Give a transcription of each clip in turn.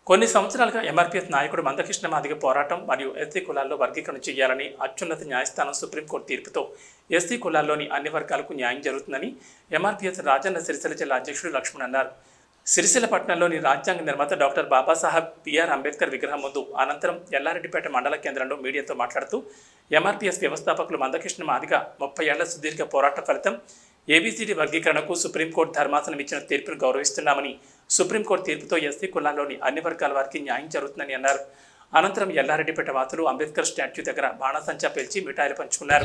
కొన్ని సంవత్సరాలుగా ఎంఆర్పీఎస్ నాయకుడు మందకృష్ణ మాదిగ పోరాటం మరియు ఎస్సీ కులాల్లో వర్గీకరణ చేయాలని అత్యున్నత న్యాయస్థానం సుప్రీంకోర్టు తీర్పుతో ఎస్సీ కులాల్లోని అన్ని వర్గాలకు న్యాయం జరుగుతుందని ఎంఆర్పీఎస్ రాజన్న సిరిసిల్ల జిల్లా అధ్యక్షుడు లక్ష్మణ్ అన్నారు. సిరిసిల్ల పట్టణంలోని రాజ్యాంగ నిర్మాత డాక్టర్ బాబాసాహెబ్ బిఆర్ అంబేద్కర్ విగ్రహం ముందు అనంతరం ఎల్లారెడ్డిపేట మండల కేంద్రంలో మీడియాతో మాట్లాడుతూ ఎంఆర్పీఎస్ వ్యవస్థాపకులు మందకృష్ణ మాదిగ 30 ఏళ్ల సుదీర్ఘ పోరాట ఫలితం ఏబీసీడీ వర్గీకరణకు సుప్రీంకోర్టు ధర్మాసనం ఇచ్చిన తీర్పును గౌరవిస్తున్నామని, సుప్రీంకోర్టు తీర్పుతో ఎస్సీ కులాల్లోని అన్ని వర్గాల వారికి న్యాయం జరుగుతుందని అన్నారు. అనంతరం ఎల్లారెడ్డిపేట వాసులు అంబేద్కర్ స్టాట్యూ దగ్గర బాణాసంచా పేల్చి మిఠాయిలు పంచుకున్నారు.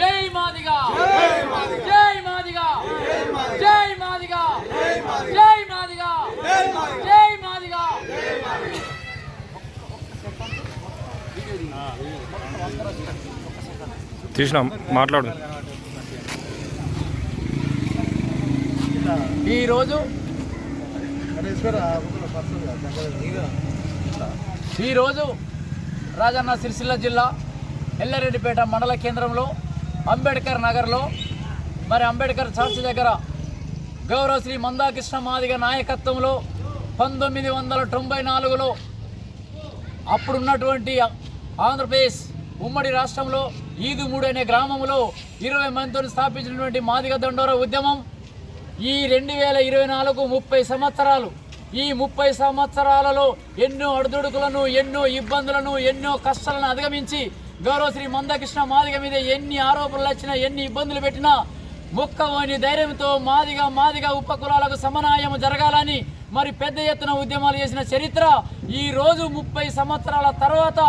మాట్లాడు. ఈరోజు రాజన్న సిరిసిల్ల జిల్లా ఎల్లారెడ్డిపేట మండల కేంద్రంలో అంబేద్కర్ నగర్లో అంబేద్కర్ చర్చ్ దగ్గర గౌరవ శ్రీ మందకృష్ణ మాదిగ నాయకత్వంలో 1994లో అప్పుడున్నటువంటి ఆంధ్రప్రదేశ్ ఉమ్మడి రాష్ట్రంలో ఈదుమూడు అనే గ్రామంలో 20 మందితో స్థాపించినటువంటి మాదిగ దండోర ఉద్యమం ఈ 2024 30 సంవత్సరాలు. ఈ 30 సంవత్సరాలలో ఎన్నో అడుదుడుకులను, ఎన్నో ఇబ్బందులను, ఎన్నో కష్టాలను అధిగమించి గౌరవ శ్రీ మందకృష్ణ మాదిగ మీద ఎన్ని ఆరోపణలు వచ్చినా, ఎన్ని ఇబ్బందులు పెట్టినా మొక్కవని ధైర్యంతో మాదిగ ఉపకులాలకు సమన్వయం జరగాలని పెద్ద ఎత్తున ఉద్యమాలు చేసిన చరిత్ర ఈ రోజు 30 సంవత్సరాల తర్వాత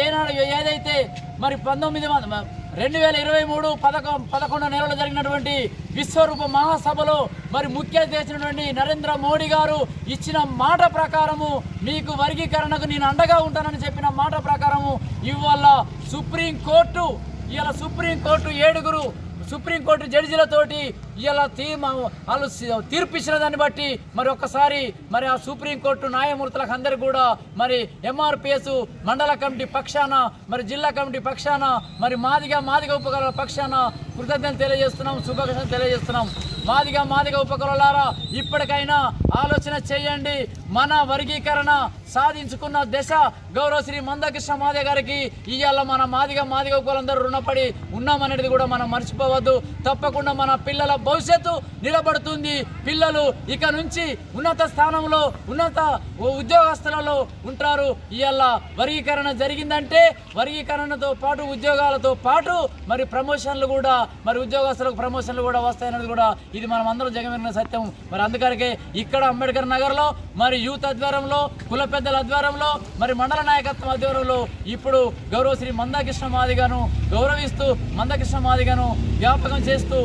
ఏనాడు ఏదైతే 2023 11 నెలలు జరిగినటువంటి విశ్వరూప మహాసభలో ముఖ్య అతిథి నరేంద్ర మోడీ గారు ఇచ్చిన మాట ప్రకారము మీకు వర్గీకరణకు నేను అండగా ఉంటానని చెప్పిన మాట ప్రకారము ఇవాళ సుప్రీంకోర్టు 7 సుప్రీంకోర్టు జడ్జిలతోటి ఇలా వాళ్ళు తీర్పు ఇచ్చిన దాన్ని బట్టి ఒక్కసారి ఆ సుప్రీంకోర్టు న్యాయమూర్తులకు అందరికీ కూడా ఎంఆర్పీఎస్ మండల కమిటీ పక్షాన జిల్లా కమిటీ పక్షాన మాదిగ ఉపకులాల పక్షాన కృతజ్ఞతలు తెలియజేస్తున్నాం, శుభాకాంక్షలు తెలియజేస్తున్నాం. మాదిగ ఉపకులారా ఇప్పటికైనా ఆలోచన చేయండి. మన వర్గీకరణ సాధించుకున్న దశ గౌరవ శ్రీ మందకృష్ణ మాదిగ గారికి ఇవాళ మన మాదిగ ఉపకులందరూ రుణపడి ఉన్నామనేది కూడా మనం మర్చిపోవద్దు. తప్పకుండా మన పిల్లల భవిష్యత్తు నిలబడుతుంది. పిల్లలు ఇక నుంచి ఉన్నత స్థానంలో, ఉన్నత ఉద్యోగస్తులలో ఉంటారు. ఇవాళ వర్గీకరణ జరిగిందంటే వర్గీకరణతో పాటు ఉద్యోగాలతో పాటు ప్రమోషన్లు కూడా ఉద్యోగస్తులకు ప్రమోషన్లు కూడా వస్తాయనేది కూడా ఇది మనం అందరం జగమెరిగిన సత్యం. అందుకనికే ఇక్కడ అంబేద్కర్ నగర్లో యూత్ ఆధ్వర్యంలో, కుల పెద్దల ఆధ్వర్యంలో, మండల నాయకత్వం ఆధ్వర్యంలో ఇప్పుడు గౌరవ శ్రీ మందకృష్ణ మాదిగను గౌరవిస్తూ, మందకృష్ణ మాదిగను జ్ఞాపకం చేస్తూ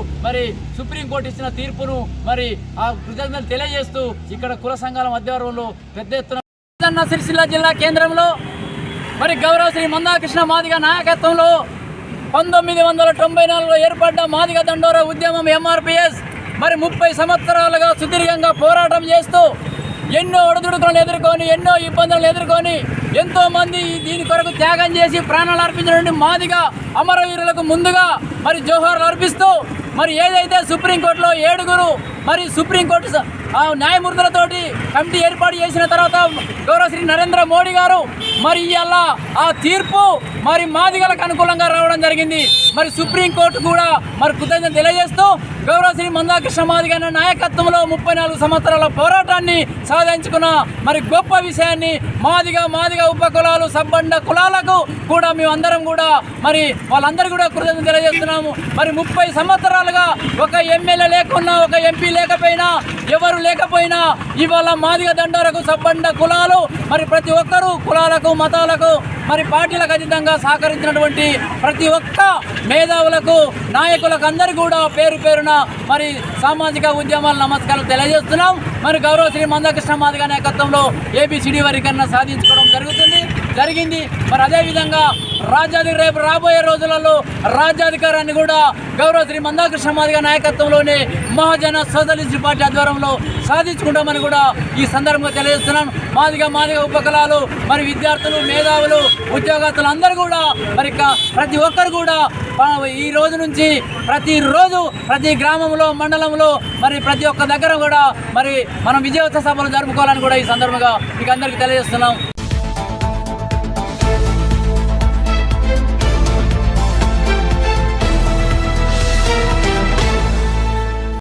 సుప్రీంకోర్టు ఇచ్చిన తీర్పును ఆ కృతజ్ఞతలు తెలియజేస్తూ ఇక్కడ కుల సంఘాల ఆధ్వర్యంలో పెద్ద ఎత్తున సిరిసిల్ల జిల్లా కేంద్రంలో గౌరవ శ్రీ మందకృష్ణ మాదిగ నాయకత్వంలో 1994లో ఏర్పడ్డ మాదిగ దండోర ఉద్యమం ఎంఆర్పీఎస్ 30 సంవత్సరాలుగా సుదీర్ఘంగా పోరాటం చేస్తూ ఎన్నో ఒడిదుడుకులను ఎదుర్కొని, ఎన్నో ఇబ్బందులను ఎదుర్కొని ఎంతోమంది దీని కొరకు త్యాగం చేసి ప్రాణాలు అర్పించినటువంటి మాదిగ అమరవీరులకు ముందుగా జోహార్లు అర్పిస్తూ ఏదైతే సుప్రీంకోర్టులో 7 సుప్రీంకోర్టు న్యాయమూర్తులతోటి కమిటీ ఏర్పాటు చేసిన తర్వాత గౌరవ శ్రీ నరేంద్ర మోడీ గారు ఇవాళ ఆ తీర్పు మాదిగలకు అనుకూలంగా రావడం జరిగింది. సుప్రీంకోర్టు కూడా కృతజ్ఞత తెలియజేస్తూ గౌరవ శ్రీ మందకృష్ణ మాదిగ నాయకత్వంలో 34 సంవత్సరాల పోరాటాన్ని సాధించుకున్న గొప్ప విషయాన్ని మాదిగ ఉపకులాలు, సబ్బండ కులాలకు కూడా మేమందరం కూడా వాళ్ళందరూ కూడా కృతజ్ఞత తెలియజేస్తున్నాము. 30 సంవత్సరాలుగా ఒక ఎమ్మెల్యే లేకున్నా, ఒక ఎంపీ లేకపోయినా, ఎవరు లేకపోయినా ఇవాళ మాదిగ దండోరకు సబ్బండ కులాలు ప్రతి ఒక్కరూ కులాలకు, మతాలకు పార్టీలకు అతీతంగా సహకరించినటువంటి ప్రతి ఒక్క మేధావులకు, నాయకులకు అందరికీ కూడా పేరు పేరున సామాజిక ఉద్యమాల నమస్కారం తెలియజేస్తున్నాం. గౌరవ శ్రీ మందకృష్ణ మాదిగ నాయకత్వంలో ఏబీసీడీ వర్గీకరణ సాధించుకోవడం జరిగింది. అదేవిధంగా రేపు రాబోయే రోజులలో రాజ్యాధికారాన్ని కూడా గౌరవ శ్రీ మందకృష్ణ మాదిగ నాయకత్వంలోనే మహాజన సోషలిస్ట్ పార్టీ ఆధ్వర్యంలో సాధించుకుంటామని కూడా ఈ సందర్భంగా తెలియజేస్తున్నాను. మాదిగ ఉపకులాలు, విద్యార్థులు, మేధావులు, ఉద్యోగస్తులు అందరూ కూడా ప్రతి ఒక్కరు కూడా ఈ రోజు నుంచి ప్రతిరోజు ప్రతి గ్రామంలో, మండలంలో ప్రతి ఒక్క దగ్గర కూడా మనం విజయోత్సవ సభలు జరుపుకోవాలని కూడా ఈ సందర్భంగా మీకు అందరికీ తెలియజేస్తున్నాం.